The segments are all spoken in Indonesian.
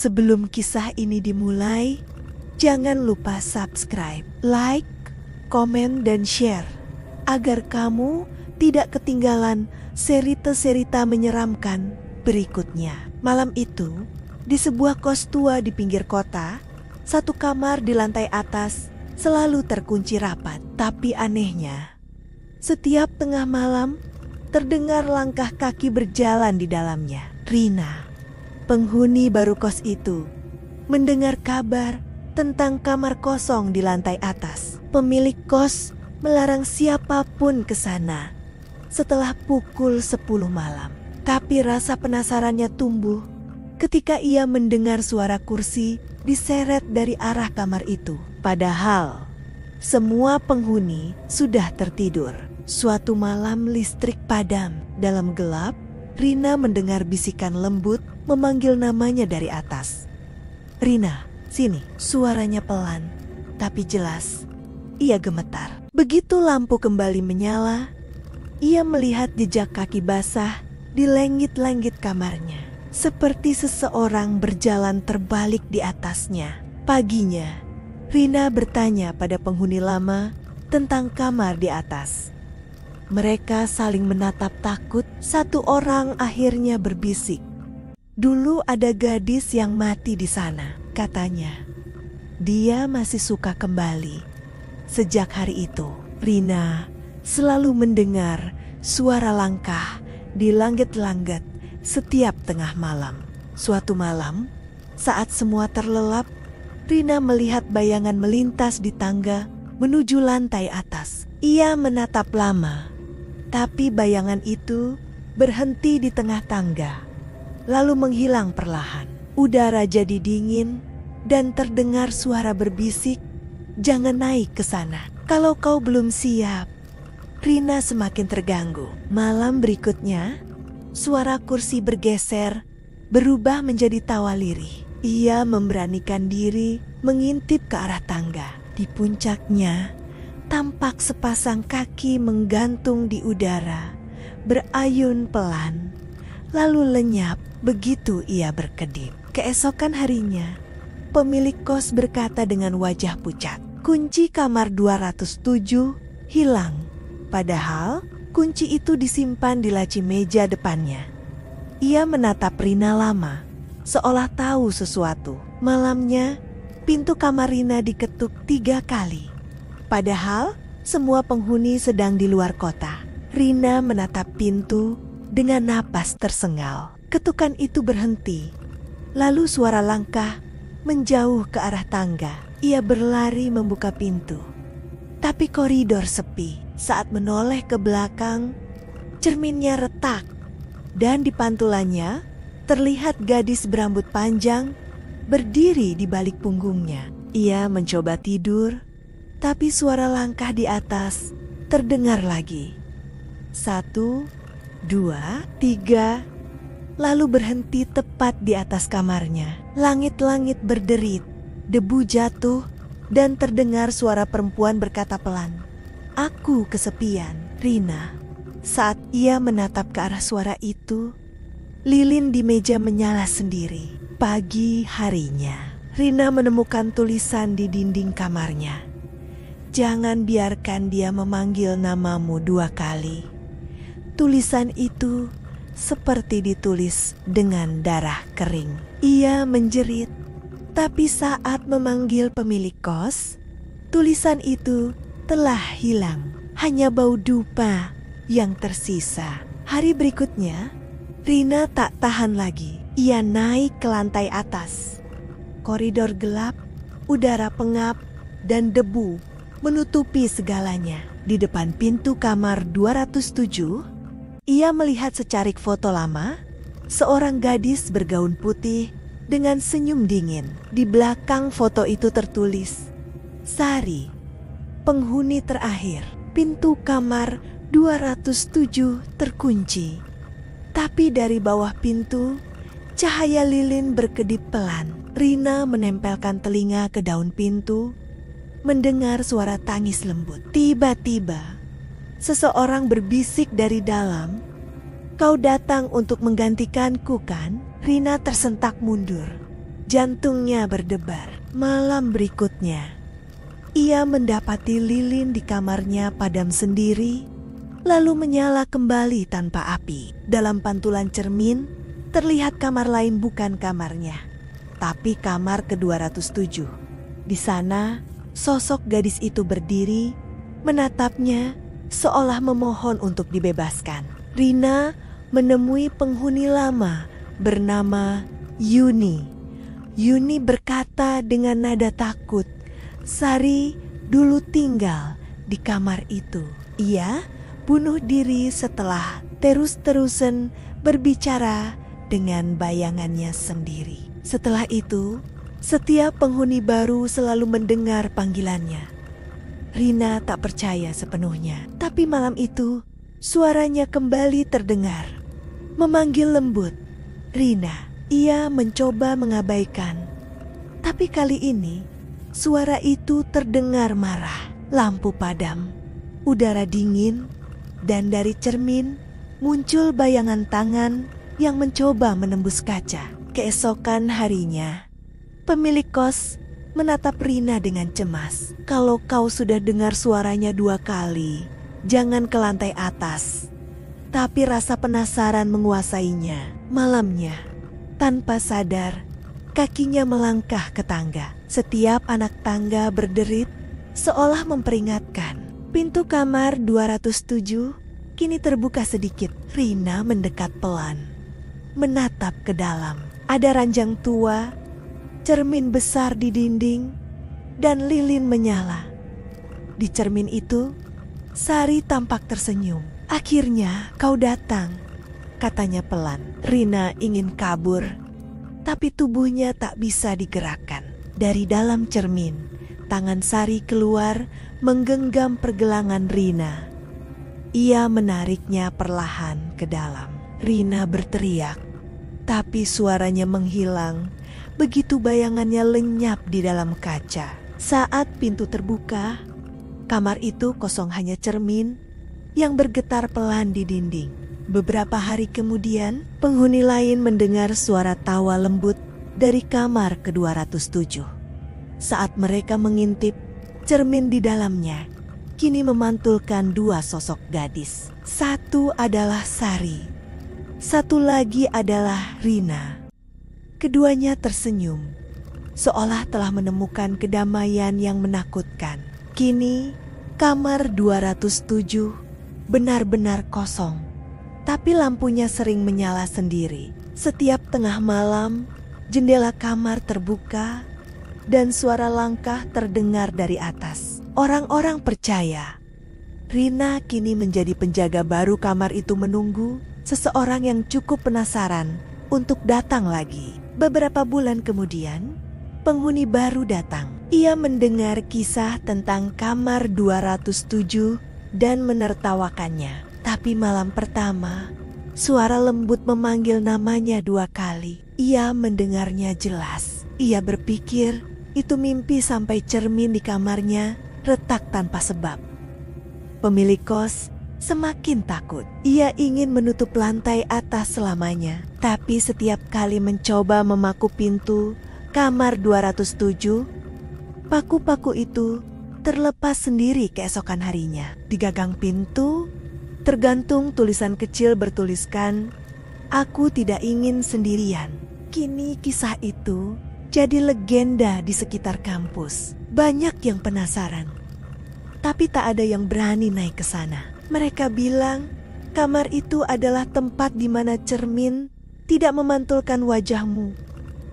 Sebelum kisah ini dimulai, jangan lupa subscribe, like, komen, dan share agar kamu tidak ketinggalan cerita-cerita menyeramkan berikutnya. Malam itu, di sebuah kos tua di pinggir kota, satu kamar di lantai atas selalu terkunci rapat. Tapi anehnya, setiap tengah malam terdengar langkah kaki berjalan di dalamnya. Rina, penghuni baru kos itu, mendengar kabar tentang kamar kosong di lantai atas. Pemilik kos melarang siapapun ke sana setelah pukul 10 malam. Tapi rasa penasarannya tumbuh ketika ia mendengar suara kursi diseret dari arah kamar itu. Padahal semua penghuni sudah tertidur. Suatu malam listrik padam. Dalam gelap, Rina mendengar bisikan lembut memanggil namanya dari atas. "Rina, sini." Suaranya pelan, tapi jelas. Ia gemetar. Begitu lampu kembali menyala, ia melihat jejak kaki basah di langit-langit kamarnya. Seperti seseorang berjalan terbalik di atasnya. Paginya, Rina bertanya pada penghuni lama tentang kamar di atas. Mereka saling menatap takut. Satu orang akhirnya berbisik, "Dulu ada gadis yang mati di sana," katanya. "Dia masih suka kembali." Sejak hari itu, Rina selalu mendengar suara langkah di langit-langit setiap tengah malam. Suatu malam, saat semua terlelap, Rina melihat bayangan melintas di tangga menuju lantai atas. Ia menatap lama, tapi bayangan itu berhenti di tengah tangga, lalu menghilang perlahan. Udara jadi dingin dan terdengar suara berbisik, "Jangan naik ke sana kalau kau belum siap." Rina semakin terganggu. Malam berikutnya, suara kursi bergeser, berubah menjadi tawa lirih. Ia memberanikan diri mengintip ke arah tangga. Di puncaknya, tampak sepasang kaki menggantung di udara, berayun pelan, lalu lenyap begitu ia berkedip. Keesokan harinya, pemilik kos berkata dengan wajah pucat, "Kunci kamar 207 hilang." Padahal kunci itu disimpan di laci meja depannya. Ia menatap Rina lama, seolah tahu sesuatu. Malamnya, pintu kamar Rina diketuk 3 kali. Padahal semua penghuni sedang di luar kota. Rina menatap pintu dengan napas tersengal. Ketukan itu berhenti. Lalu suara langkah menjauh ke arah tangga. Ia berlari membuka pintu. Tapi koridor sepi. Saat menoleh ke belakang, cerminnya retak. Dan di pantulannya terlihat gadis berambut panjang berdiri di balik punggungnya. Ia mencoba tidur, tapi suara langkah di atas terdengar lagi. 1, 2, 3, lalu berhenti tepat di atas kamarnya. Langit-langit berderit, debu jatuh, dan terdengar suara perempuan berkata pelan, "Aku kesepian." Rina, saat ia menatap ke arah suara itu, lilin di meja menyala sendiri. Pagi harinya, Rina menemukan tulisan di dinding kamarnya. "Jangan biarkan dia memanggil namamu 2 kali." Tulisan itu seperti ditulis dengan darah kering. Ia menjerit, tapi saat memanggil pemilik kos, tulisan itu telah hilang. Hanya bau dupa yang tersisa. Hari berikutnya, Rina tak tahan lagi. Ia naik ke lantai atas. Koridor gelap, udara pengap, dan debu menutupi segalanya. Di depan pintu kamar 207, ia melihat secarik foto lama, seorang gadis bergaun putih dengan senyum dingin. Di belakang foto itu tertulis, "Sari, penghuni terakhir." Pintu kamar 207 terkunci. Tapi dari bawah pintu, cahaya lilin berkedip pelan. Rina menempelkan telinga ke daun pintu, mendengar suara tangis lembut. Tiba-tiba, seseorang berbisik dari dalam, "Kau datang untuk menggantikanku, kan?" Rina tersentak mundur. Jantungnya berdebar. Malam berikutnya, ia mendapati lilin di kamarnya padam sendiri, lalu menyala kembali tanpa api. Dalam pantulan cermin, terlihat kamar lain bukan kamarnya, tapi kamar ke-207. Di sana, sosok gadis itu berdiri, menatapnya seolah memohon untuk dibebaskan. Rina menemui penghuni lama bernama Yuni. Yuni berkata dengan nada takut, "Sari dulu tinggal di kamar itu. Ia bunuh diri setelah terus-terusan berbicara dengan bayangannya sendiri." Setelah itu, setiap penghuni baru selalu mendengar panggilannya. Rina tak percaya sepenuhnya, tapi malam itu suaranya kembali terdengar, memanggil lembut, "Rina." Ia mencoba mengabaikan, tapi kali ini suara itu terdengar marah. Lampu padam, udara dingin, dan dari cermin muncul bayangan tangan yang mencoba menembus kaca. Keesokan harinya, pemilik kos menatap Rina dengan cemas. "Kalau kau sudah dengar suaranya 2 kali, jangan ke lantai atas." Tapi rasa penasaran menguasainya. Malamnya, tanpa sadar, kakinya melangkah ke tangga. Setiap anak tangga berderit seolah memperingatkan. Pintu kamar 207 kini terbuka sedikit. Rina mendekat pelan, menatap ke dalam. Ada ranjang tua, cermin besar di dinding, dan lilin menyala. Di cermin itu, Sari tampak tersenyum. "Akhirnya kau datang," katanya pelan. Rina ingin kabur, tapi tubuhnya tak bisa digerakkan. Dari dalam cermin, tangan Sari keluar menggenggam pergelangan Rina. Ia menariknya perlahan ke dalam. Rina berteriak, tapi suaranya menghilang begitu bayangannya lenyap di dalam kaca. Saat pintu terbuka, kamar itu kosong, hanya cermin yang bergetar pelan di dinding. Beberapa hari kemudian, penghuni lain mendengar suara tawa lembut dari kamar ke-207. Saat mereka mengintip, cermin di dalamnya kini memantulkan 2 sosok gadis. Satu adalah Sari, satu lagi adalah Rina. Keduanya tersenyum, seolah telah menemukan kedamaian yang menakutkan. Kini, kamar 207 benar-benar kosong. Tapi lampunya sering menyala sendiri. Setiap tengah malam, jendela kamar terbuka dan suara langkah terdengar dari atas. Orang-orang percaya Rina kini menjadi penjaga baru kamar itu, menunggu seseorang yang cukup penasaran untuk datang lagi. Beberapa bulan kemudian, penghuni baru datang. Ia mendengar kisah tentang kamar 207 dan menertawakannya. Tapi malam pertama, suara lembut memanggil namanya 2 kali. Ia mendengarnya jelas. Ia berpikir itu mimpi sampai cermin di kamarnya retak tanpa sebab. Pemilik kos semakin takut. Ia ingin menutup lantai atas selamanya. Tapi setiap kali mencoba memaku pintu kamar 207, paku-paku itu terlepas sendiri keesokan harinya. Di gagang pintu tergantung tulisan kecil bertuliskan, "Aku tidak ingin sendirian." Kini kisah itu jadi legenda di sekitar kampus. Banyak yang penasaran, tapi tak ada yang berani naik ke sana. Mereka bilang kamar itu adalah tempat di mana cermin tidak memantulkan wajahmu,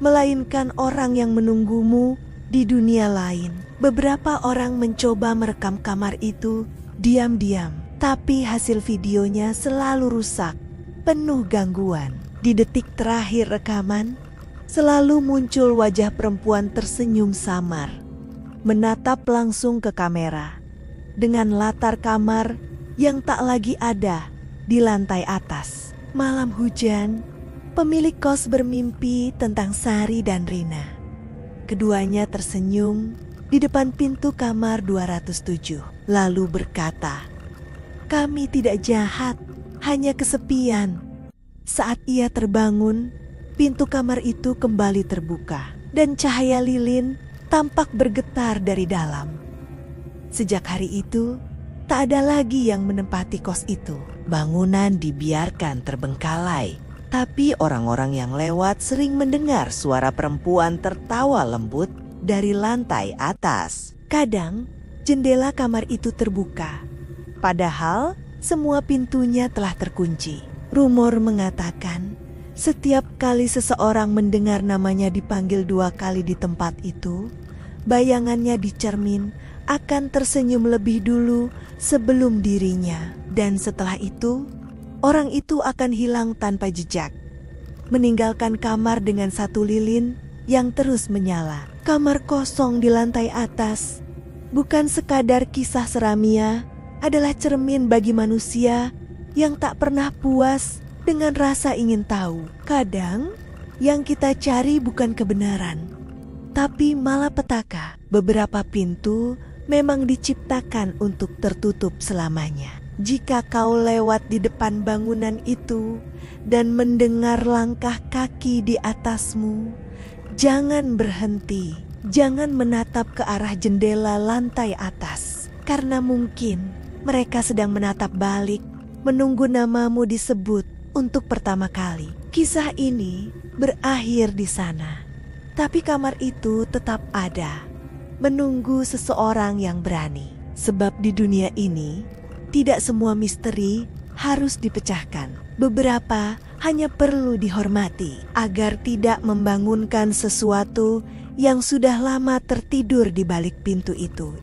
melainkan orang yang menunggumu di dunia lain. Beberapa orang mencoba merekam kamar itu diam-diam, tapi hasil videonya selalu rusak, penuh gangguan. Di detik terakhir rekaman, selalu muncul wajah perempuan tersenyum samar, menatap langsung ke kamera, dengan latar kamar yang tak lagi ada di lantai atas. Malam hujan, pemilik kos bermimpi tentang Sari dan Rina. Keduanya tersenyum di depan pintu kamar 207, lalu berkata, "Kami tidak jahat, hanya kesepian." Saat ia terbangun, pintu kamar itu kembali terbuka. dan cahaya lilin tampak bergetar dari dalam. Sejak hari itu, tak ada lagi yang menempati kos itu. Bangunan dibiarkan terbengkalai, tapi orang-orang yang lewat sering mendengar suara perempuan tertawa lembut dari lantai atas. Kadang, jendela kamar itu terbuka, padahal semua pintunya telah terkunci. Rumor mengatakan, setiap kali seseorang mendengar namanya dipanggil 2 kali di tempat itu, bayangannya di cermin akan tersenyum lebih dulu sebelum dirinya. Dan setelah itu, orang itu akan hilang tanpa jejak, meninggalkan kamar dengan satu lilin yang terus menyala. Kamar kosong di lantai atas bukan sekadar kisah seramia, adalah cermin bagi manusia yang tak pernah puas dengan rasa ingin tahu. Kadang, yang kita cari bukan kebenaran, tapi malapetaka. Beberapa pintu memang diciptakan untuk tertutup selamanya. Jika kau lewat di depan bangunan itu dan mendengar langkah kaki di atasmu, jangan berhenti. Jangan menatap ke arah jendela lantai atas, karena mungkin mereka sedang menatap balik, menunggu namamu disebut untuk pertama kali. Kisah ini berakhir di sana, tapi kamar itu tetap ada, menunggu seseorang yang berani. Sebab di dunia ini, tidak semua misteri harus dipecahkan. Beberapa hanya perlu dihormati agar tidak membangunkan sesuatu yang sudah lama tertidur di balik pintu itu.